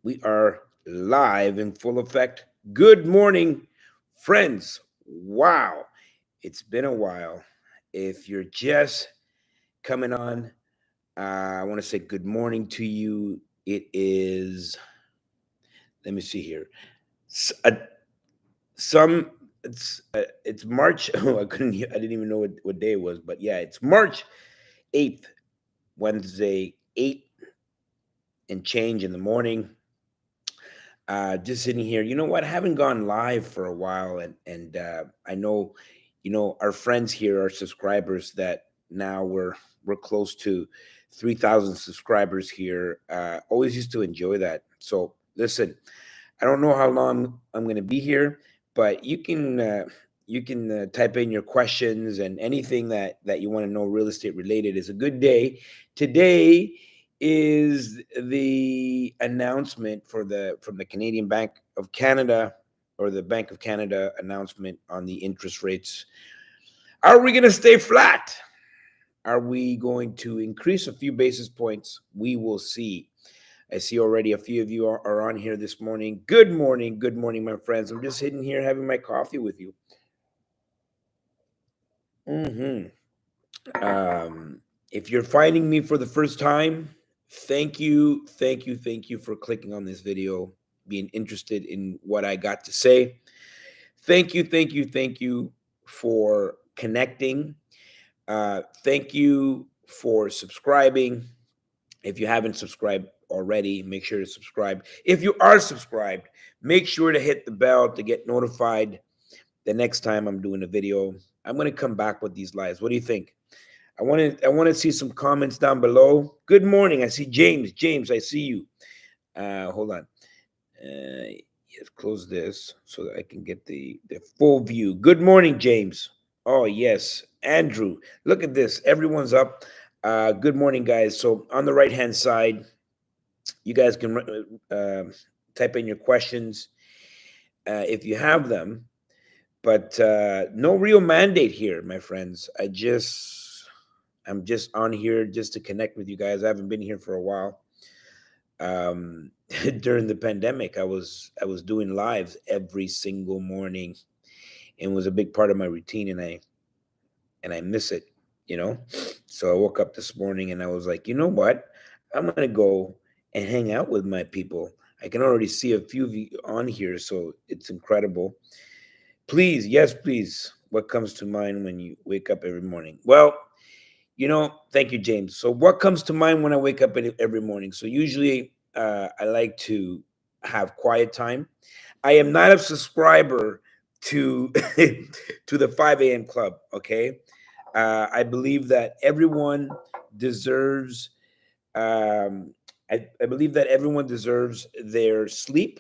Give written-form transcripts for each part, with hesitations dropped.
We are live in full effect. Good morning, friends. Wow, it's been a while. If you're just coming on, I want to say good morning to you. It is, let me see here. S- uh, some it's March. Oh, I didn't even know what day it was, but yeah, it's March 8th, Wednesday, 8 and change in the morning. Just sitting here. You know what? I haven't gone live for a while, and I know, our friends here, our subscribers, that now we're close to 3,000 subscribers here. Always used to enjoy that. So listen, I don't know how long I'm going to be here, but you can type in your questions and anything that you want to know real estate related. Is a good day. Today is the announcement from the Canadian Bank of Canada, or the Bank of Canada announcement on the interest rates. Are we going to stay flat? Are we going to increase a few basis points? We will see. I see already a few of you are on here this morning. Good morning, my friends. I'm just sitting here having my coffee with you. hmm if you're finding me for the first time, thank you for clicking on this video, being interested in what I got to say. Thank you for connecting. Thank you for subscribing. If you haven't subscribed already, make sure to subscribe. If you are subscribed, make sure to hit the bell to get notified the next time I'm doing a video. I'm going to come back with these lives. What do you think? I want to see some comments down below. Good morning. I see James. James, I see you. Hold on. Yes, close this so that I can get the full view. Good morning, James. Oh yes, Andrew. Look at this. Everyone's up. Good morning, guys. So on the right hand side, you guys can type in your questions if you have them. But no real mandate here, my friends. I'm just on here just to connect with you guys. I haven't been here for a while. Um, during the pandemic, I was doing lives every single morning, and it was a big part of my routine, and I miss it, you know. So I woke up this morning and I was like, you know what? I'm gonna go and hang out with my people. I can already see a few of you on here, so it's incredible. Please, yes, please. What comes to mind when you wake up every morning? Well, thank you, James. So, what comes to mind when I wake up every morning? So, usually, I like to have quiet time. I am not a subscriber to to the 5 a.m. club. Okay, I believe that everyone deserves. Um, I believe that everyone deserves their sleep,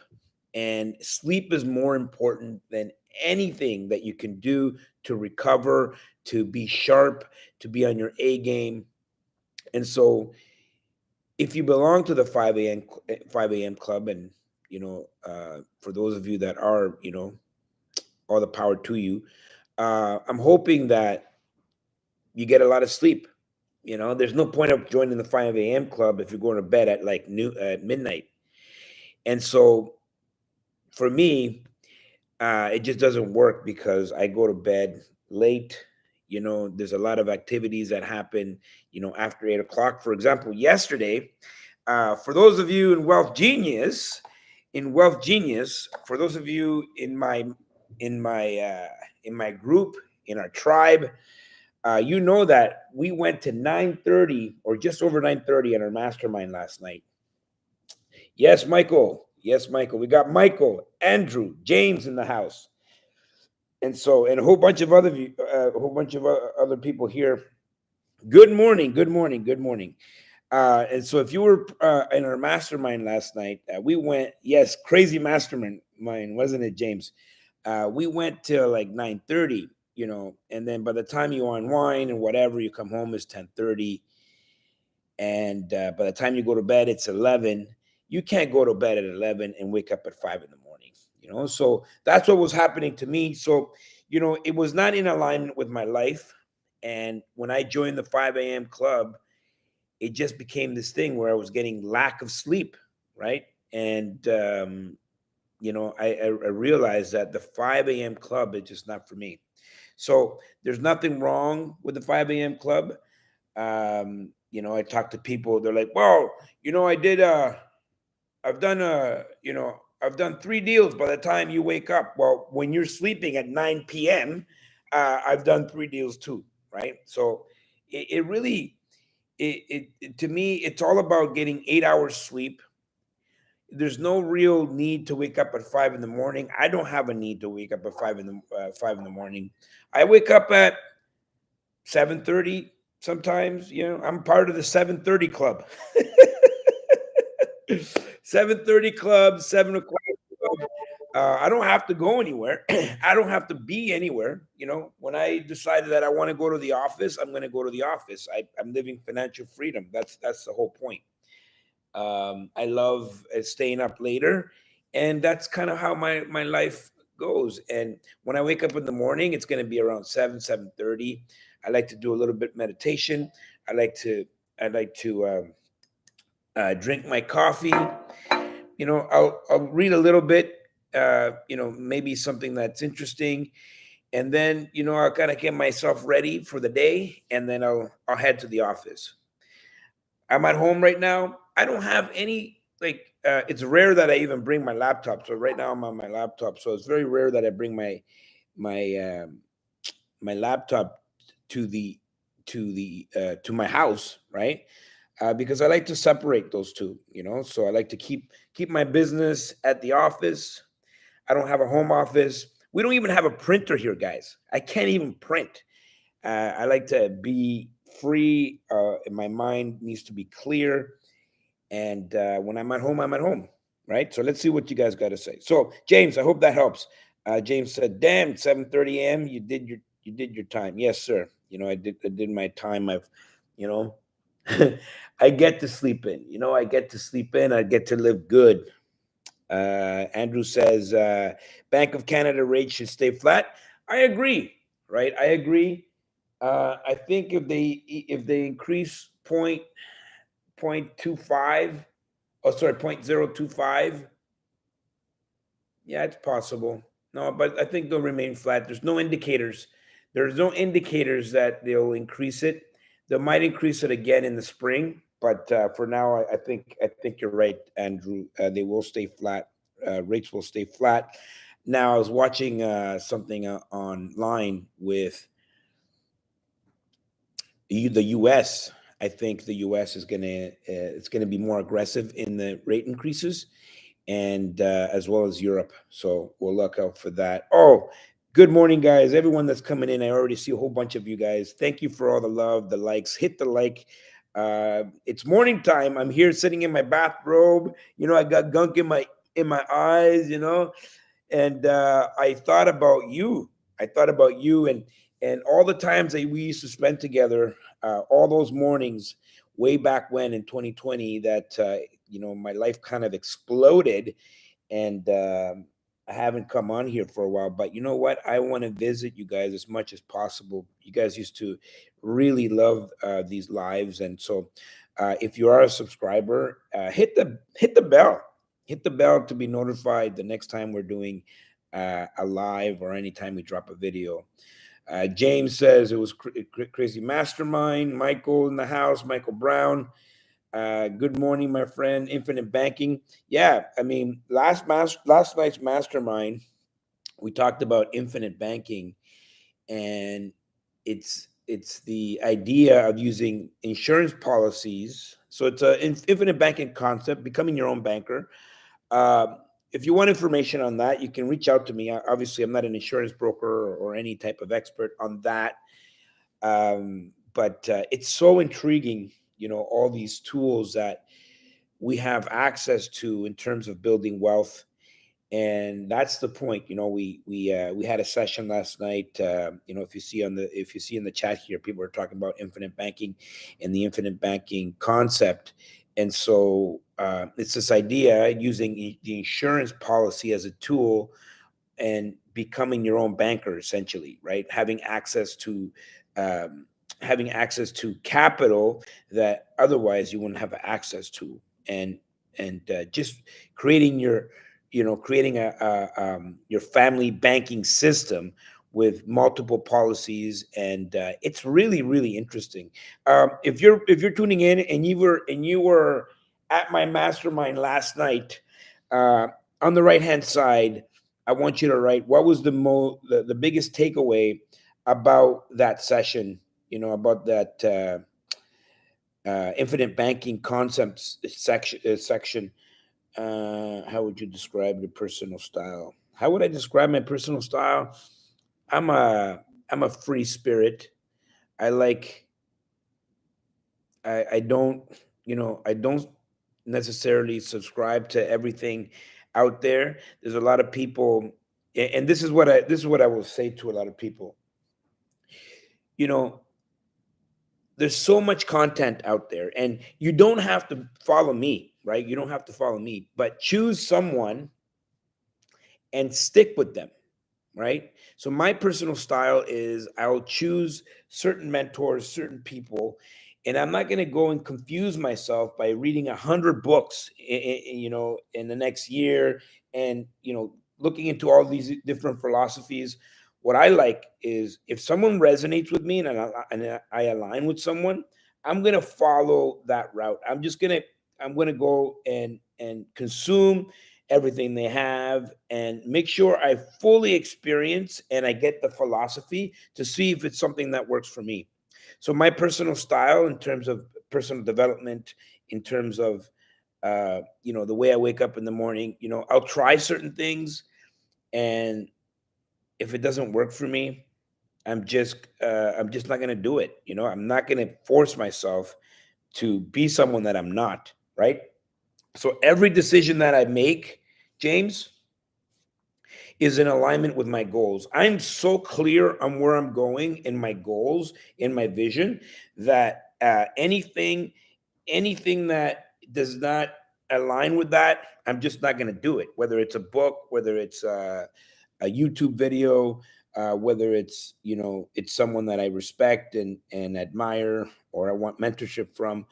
and sleep is more important than anything that you can do to recover, to be sharp, to be on your A game. And so, if you belong to the 5 a.m. club, and for those of you that are, all the power to you. I'm hoping that you get a lot of sleep. There's no point of joining the 5 a.m. club if you're going to bed at like at midnight. And so, for me, it just doesn't work because I go to bed late. There's a lot of activities that happen, after 8 o'clock. For example, yesterday, for those of you in Wealth Genius, for those of you in my group, in our tribe, you know that we went to 9:30 or just over 9:30 in our mastermind last night. Yes, Michael. Yes, Michael. We got Michael, Andrew, James in the house, and a whole bunch of other people here. Good morning. Good morning. Good morning. And so, if you were in our mastermind last night, we went. Yes, crazy mastermind, wasn't it, James? We went till like 9:30. And then by the time you unwind and whatever, you come home is 10:30, and by the time you go to bed, it's 11. You can't go to bed at 11 and wake up at 5 in the morning. So that's what was happening to me. So it was not in alignment with my life. And when I joined the 5 a.m. club, it just became this thing where I was getting lack of sleep, right? And I realized that the 5 a.m. club is just not for me. So there's nothing wrong with the 5 a.m. club. I talk to people, they're like, well, I did I've done I've done 3 deals by the time you wake up. Well, when you're sleeping at 9 p.m., I've done 3 deals too, right? So it really to me, it's all about getting 8 hours sleep. There's no real need to wake up at 5 in the morning. I don't have a need to wake up at 5 in the morning. I wake up at 7:30 sometimes. I'm part of the 7:30 club. 7:30 club, 7 o'clock club. I don't have to go anywhere. I don't have to be anywhere. When I decided that I want to go to the office, I'm going to go to the office. I'm living financial freedom. That's the whole point. I love staying up later, and that's kind of how my life goes. And when I wake up in the morning, it's going to be around 7:30. I like to do a little bit meditation. I like to I like to drink my coffee. I'll read a little bit. Maybe something that's interesting, and then I'll kind of get myself ready for the day, and then I'll head to the office. I'm at home right now. I don't have any like. It's rare that I even bring my laptop. So right now I'm on my laptop. So it's very rare that I bring my my laptop to to my house, right? Because I like to separate those two. So I like to keep my business at the office. I don't have a home office. We don't even have a printer here, guys. I can't even print. I like to be free. My mind needs to be clear. And when I'm at home, I'm at home. Right. So let's see what you guys got to say. So James, I hope that helps. James said, "Damn, 7:30 a.m. You did your time." Yes, sir. I did my time. You know, I get to sleep in. I get to sleep in. I get to live good. Andrew says Bank of Canada rate should stay flat. I agree, right? I agree. I think if they increase point 0.25, oh sorry, 0.025, yeah, it's possible. No, but I think they'll remain flat. There's no indicators. There's no indicators that they'll increase it. They might increase it again in the spring, but for now, I think you're right, Andrew. They will stay flat. Rates will stay flat. Now, I was watching something online with the U.S. I think the U.S. is gonna it's gonna be more aggressive in the rate increases, and as well as Europe. So we'll look out for that. Oh, good morning, guys. Everyone that's coming in, I already see a whole bunch of you guys. Thank you for all the love, the likes. Hit the like. It's morning time. I'm here sitting in my bathrobe. I got gunk in my eyes. And I thought about you. I thought about you and all the times that we used to spend together, all those mornings way back when in 2020 that my life kind of exploded, and I haven't come on here for a while. But you know what? I want to visit you guys as much as possible. You guys used to really love these lives, and so if you are a subscriber, hit the bell, hit the bell to be notified the next time we're doing a live or anytime we drop a video. James says it was crazy mastermind. Michael in the house. Michael Brown. Good morning, my friend. Infinite banking. Yeah, I mean, last night's mastermind, we talked about infinite banking, and it's the idea of using insurance policies. So it's a infinite banking concept, becoming your own banker. Uh, if you want information on that, you can reach out to me. Obviously, I'm not an insurance broker or any type of expert on that, but it's so intriguing. All these tools that we have access to in terms of building wealth, and that's the point. We had a session last night. If you see in the chat here, people are talking about infinite banking and the infinite banking concept. And so it's this idea using the insurance policy as a tool and becoming your own banker, essentially, right? Um, having access to capital that otherwise you wouldn't have access to. And and just creating creating your family banking system with multiple policies, and it's really really interesting. If you're tuning in and you were at my mastermind last night, uh, on the right hand side, I want you to write what was the biggest takeaway about that session, about that infinite banking concepts section. How would you describe your personal style? How would I describe my personal style? I'm a I'm a free spirit. I like I don't I don't necessarily subscribe to everything out there. There's a lot of people, and this is what I will say to a lot of people. You know, there's so much content out there, and you don't have to follow me, right? You don't have to follow me, but choose someone and stick with them, right? So my personal style is I'll choose certain mentors, certain people, and I'm not going to go and confuse myself by reading 100 books, in the next year, and looking into all these different philosophies. What I like is if someone resonates with me and I align with someone, I'm going to follow that route. I'm going to go and consume everything they have and make sure I fully experience and I get the philosophy to see if it's something that works for me. So my personal style in terms of personal development, in terms of the way I wake up in the morning, I'll try certain things, and if it doesn't work for me, I'm just not going to do it. I'm not going to force myself to be someone that I'm not, right? So every decision that I make, James, is in alignment with my goals. I'm so clear on where I'm going in my goals, in my vision, that anything that does not align with that, I'm just not going to do it. Whether it's a book, whether it's a YouTube video, whether it's someone that I respect and admire, or I want mentorship from.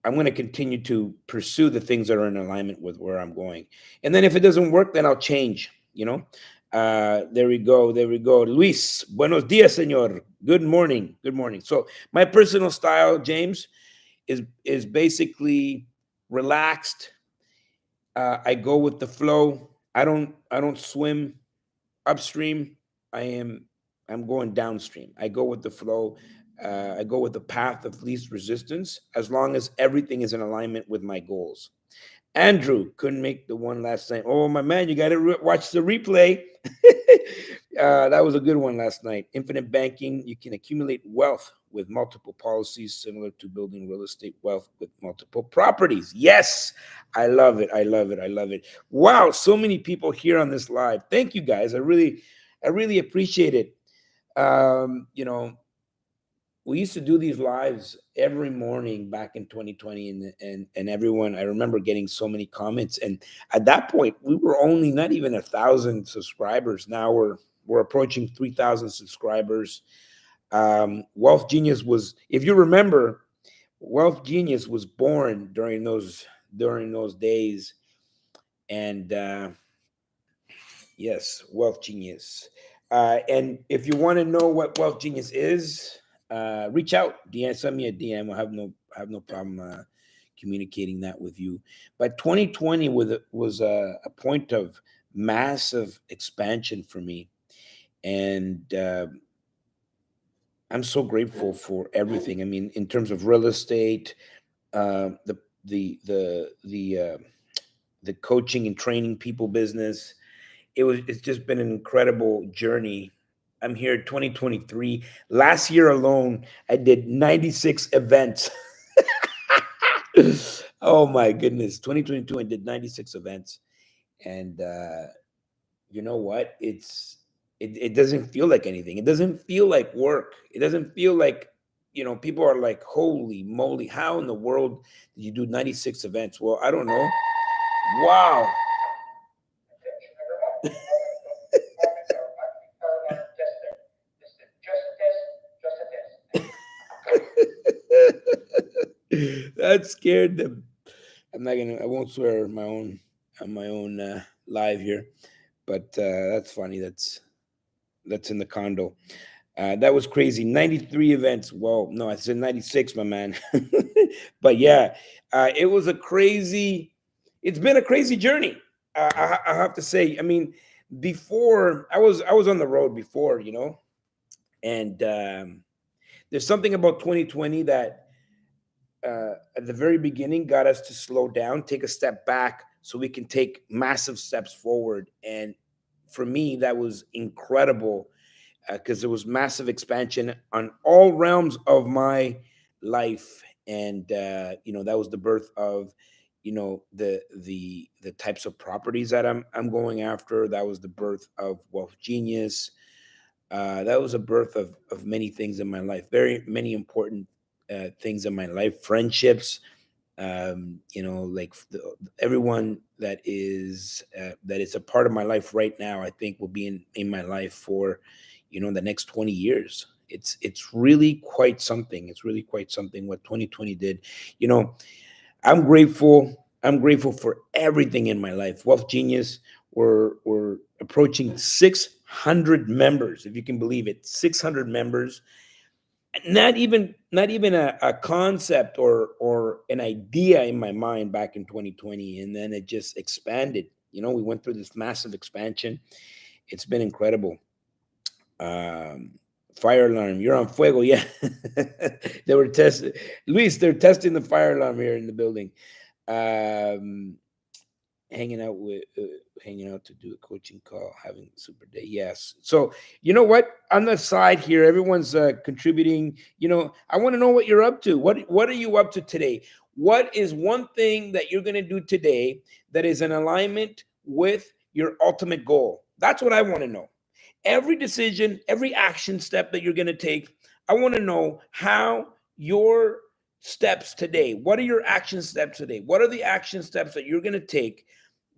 I'm gonna continue to pursue the things that are in alignment with where I'm going. And then if it doesn't work, then I'll change. There we go. There we go. Luis, buenos dias, señor. Good morning. Good morning. So my personal style, James, is basically relaxed. I go with the flow. I don't swim upstream. I am I'm going downstream. I go with the flow. I go with the path of least resistance as long as everything is in alignment with my goals. Andrew couldn't make the one last night. Oh, my man, you got to watch the replay. That was a good one last night. Infinite banking, you can accumulate wealth with multiple policies, similar to building real estate wealth with multiple properties. Yes, I love it. I love it. I love it. Wow, so many people here on this live. Thank you guys. I really appreciate it. Um, you know, we used to do these lives every morning back in 2020, and everyone, I remember getting so many comments, and at that point we were only not even 1,000 subscribers. Now we're approaching 3,000 subscribers. Wealth Genius was, if you remember, Wealth Genius was born during those days. And yes, Wealth Genius. And if you want to know what Wealth Genius is, reach out, DM, send me a DM. I have no problem communicating that with you. But 2020 was a point of massive expansion for me, and I'm so grateful for everything. I mean, in terms of real estate, the the coaching and training people business, it's just been an incredible journey. I'm here 2023. Last year alone, I did 96 events. Oh my goodness. 2022, I did 96 events. And you know what? It doesn't feel like anything. It doesn't feel like work. It doesn't feel like, people are like, holy moly, how in the world did you do 96 events? Well, I don't know. Wow. That scared the I won't swear on my own live here, but that's funny. That's in the condo. That was crazy. 93 events. Well, no, I said 96, my man. But yeah, it was a crazy, it's been a crazy journey. I have to say, I mean, before I was on the road before, and there's something about 2020 that at the very beginning got us to slow down, take a step back so we can take massive steps forward. And for me, that was incredible because there was massive expansion on all realms of my life. And that was the birth of the types of properties that I'm going after. That was the birth of Wealth Genius. That was a birth of many things in my life, very many important things in my life, friendships. Like everyone that is a part of my life right now, I think will be in my life for the next 20 years. It's really quite something. It's really quite something what 2020 did. You know, I'm grateful for everything in my life. Wealth Genius, we're approaching 600 members, if you can believe it. 600 members. Not even a concept or an idea in my mind back in 2020, and then it just expanded. We went through this massive expansion. It's been incredible. um Fire alarm, you're on fuego. Yeah. They were testing, Luis, they're testing the fire alarm here in the building. um hanging out with hanging out to do a coaching call, having a super day. Yes. So you know what? On the side here, everyone's contributing. I want to know what you're up to. What are you up to today? What is one thing that you're going to do today that is in alignment with your ultimate goal? That's what I want to know. Every decision, every action step that you're going to take, I want to know how your steps today, what are your action steps today? What are the action steps that you're going to take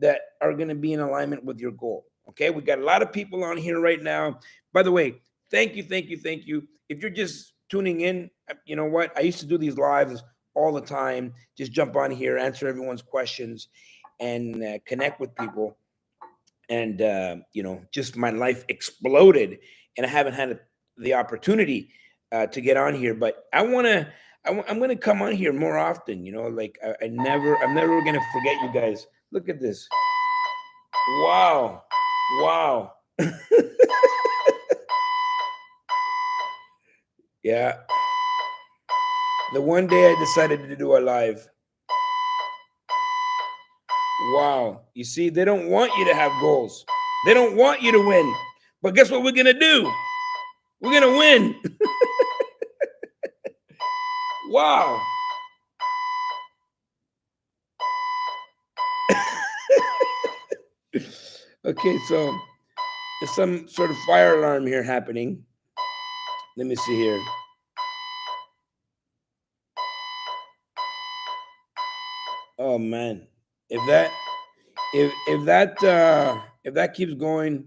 that are going to be in alignment with your goal? Okay, we got a lot of people on here right now. By the way, thank you, thank you, thank you. If you're just tuning in, you know what? I used to do these lives all the time. Just jump on here, answer everyone's questions, and connect with people. And just my life exploded, and I haven't had the opportunity to get on here, but I'm going to come on here more often. Like I'm never going to forget you guys. Look at this. Wow. Wow. Yeah, the one day I decided to do a live. Wow. You see, they don't want you to have goals, they don't want you to win, but guess what we're going to do? We're going to win. Wow. Okay, so there's some sort of fire alarm here happening. Let me see here. Oh man, if that if that keeps going,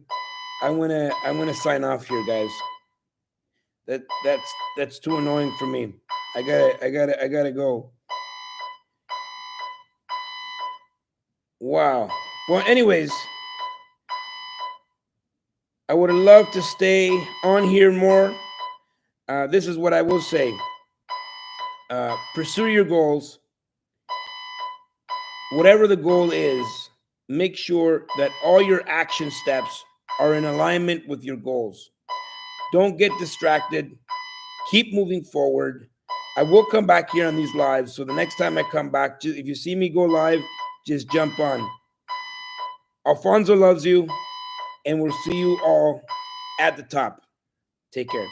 I'm gonna sign off here, guys. That's too annoying for me. I gotta go. Wow. Well, anyways, I would have loved to stay on here more. This is what I will say. Pursue your goals. Whatever the goal is, make sure that all your action steps are in alignment with your goals. Don't get distracted. Keep moving forward. I will come back here on these lives. So the next time I come back, if you see me go live, just jump on. Alfonso loves you, and we'll see you all at the top. Take care.